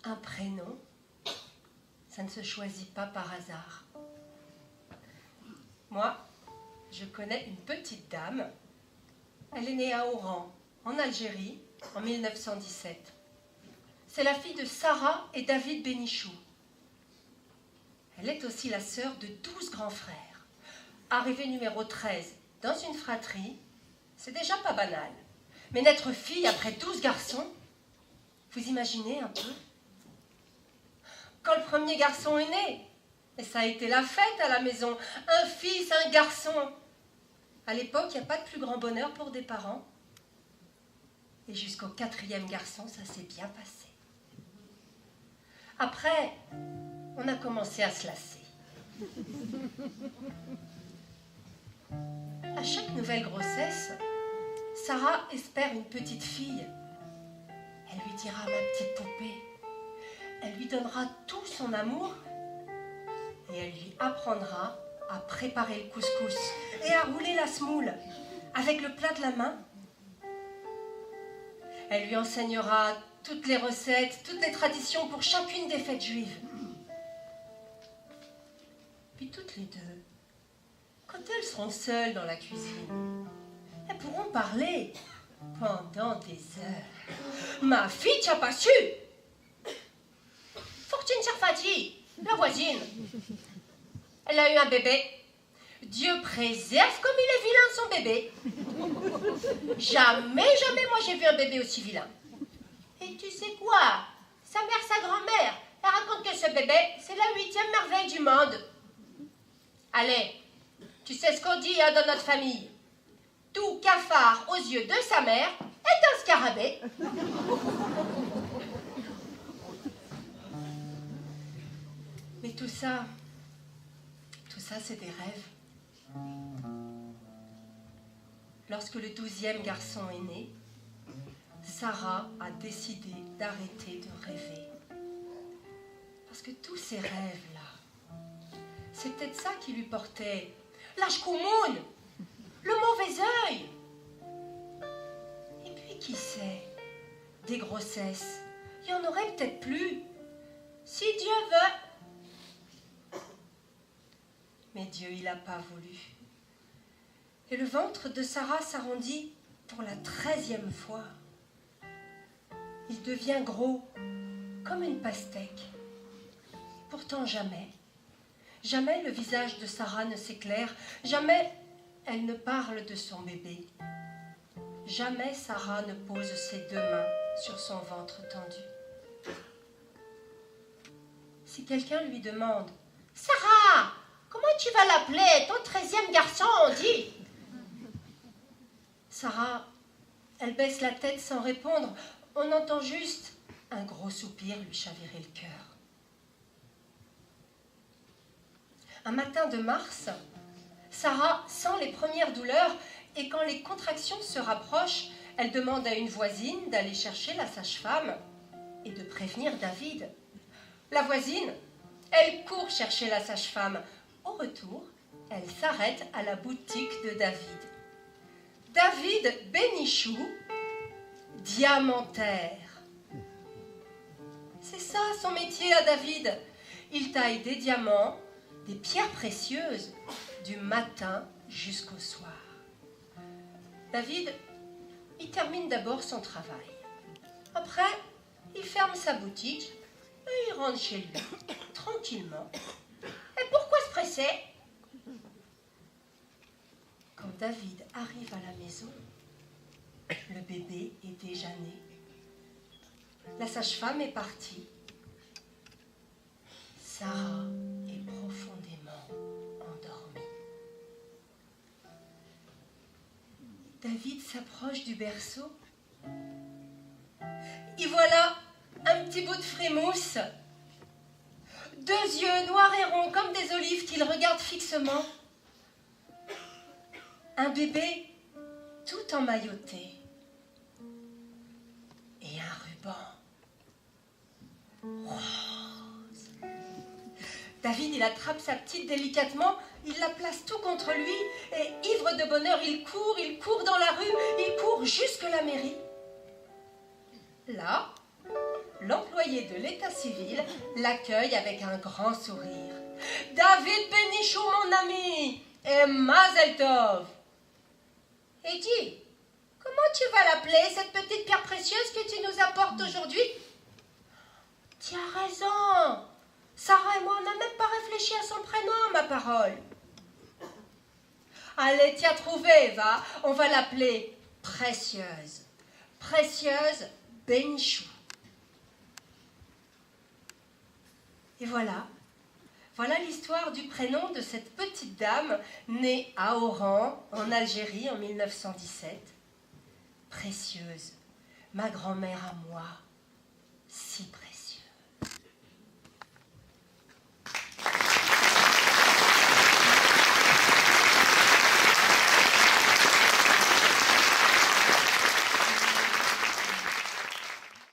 Un prénom, ça ne se choisit pas par hasard. Moi, je connais une petite dame. Elle est née à Oran, en Algérie, en 1917. C'est la fille de Sarah et David Bénichou. Elle est aussi la sœur de 12 grands frères. Arrivée numéro 13 dans une fratrie, c'est déjà pas banal. Mais n'être fille après 12 garçons, vous imaginez un peu? Quand le premier garçon est né, et ça a été la fête à la maison, un fils, un garçon. À l'époque, il n'y a pas de plus grand bonheur pour des parents. Et jusqu'au 4e garçon, ça s'est bien passé. Après, on a commencé à se lasser. À chaque nouvelle grossesse, Sarah espère une petite fille. Elle lui dira « ma petite poupée ». Elle lui donnera tout son amour et elle lui apprendra à préparer le couscous et à rouler la semoule avec le plat de la main. Elle lui enseignera toutes les recettes, toutes les traditions pour chacune des fêtes juives. Puis toutes les deux, quand elles seront seules dans la cuisine, elles pourront parler pendant des heures. « Ma fille, tu n'as pas su ! Fortune Serfati, la voisine, elle a eu un bébé. Dieu préserve comme il est vilain son bébé. Jamais, jamais moi j'ai vu un bébé aussi vilain. Et tu sais quoi? Sa mère, sa grand-mère, elle raconte que ce bébé, c'est la 8e merveille du monde. Allez, tu sais ce qu'on dit hein, dans notre famille. Tout cafard aux yeux de sa mère est un scarabée. Mais tout ça c'est des rêves. Lorsque le 12e garçon est né, Sarah a décidé d'arrêter de rêver. Parce que tous ces rêves-là, c'est peut-être ça qui lui portait l'ashkoumoun, le mauvais œil. Et puis qui sait, des grossesses, il y en aurait peut-être plus, si Dieu veut. Mais Dieu, il n'a pas voulu. Et le ventre de Sarah s'arrondit pour la 13e fois. Il devient gros, comme une pastèque. Pourtant jamais le visage de Sarah ne s'éclaire, jamais elle ne parle de son bébé. Jamais Sarah ne pose ses 2 mains sur son ventre tendu. Si quelqu'un lui demande « Sarah, comment tu vas l'appeler, ton 13e garçon, on dit ?» Sarah, elle baisse la tête sans répondre. On entend juste un gros soupir lui chavirer le cœur. Un matin de mars, Sarah sent les premières douleurs et quand les contractions se rapprochent, elle demande à une voisine d'aller chercher la sage-femme et de prévenir David. La voisine, elle court chercher la sage-femme. Au retour, elle s'arrête à la boutique de David. David Bénichou, diamantaire. C'est ça son métier à David. Il taille des diamants, des pierres précieuses, du matin jusqu'au soir. David, il termine d'abord son travail. Après, il ferme sa boutique et il rentre chez lui, tranquillement. Et pourquoi se presser? Quand David arrive à la maison, le bébé est déjà né. La sage-femme est partie. Sarah est profondément endormie. David s'approche du berceau. Y voilà un petit bout de frimousse. 2 yeux noirs et ronds comme des olives qu'il regarde fixement. Un bébé tout emmailloté. Et un ruban rose. David, il attrape sa petite délicatement, il la place tout contre lui et, ivre de bonheur, il court dans la rue, il court jusque la mairie. Là, l'employé de l'état civil l'accueille avec un grand sourire. « David Benichou, mon ami, et Mazel Tov !»« Et dis, comment tu vas l'appeler, cette petite pierre précieuse que tu nous apportes aujourd'hui ?»« Tu as raison. Sarah et moi, on n'a même pas réfléchi à son prénom, ma parole. » « Allez, t'y as trouvé, va. On va l'appeler Précieuse. Précieuse Benichou. » Et voilà l'histoire du prénom de cette petite dame née à Oran, en Algérie, en 1917. Précieuse, ma grand-mère à moi, si précieuse.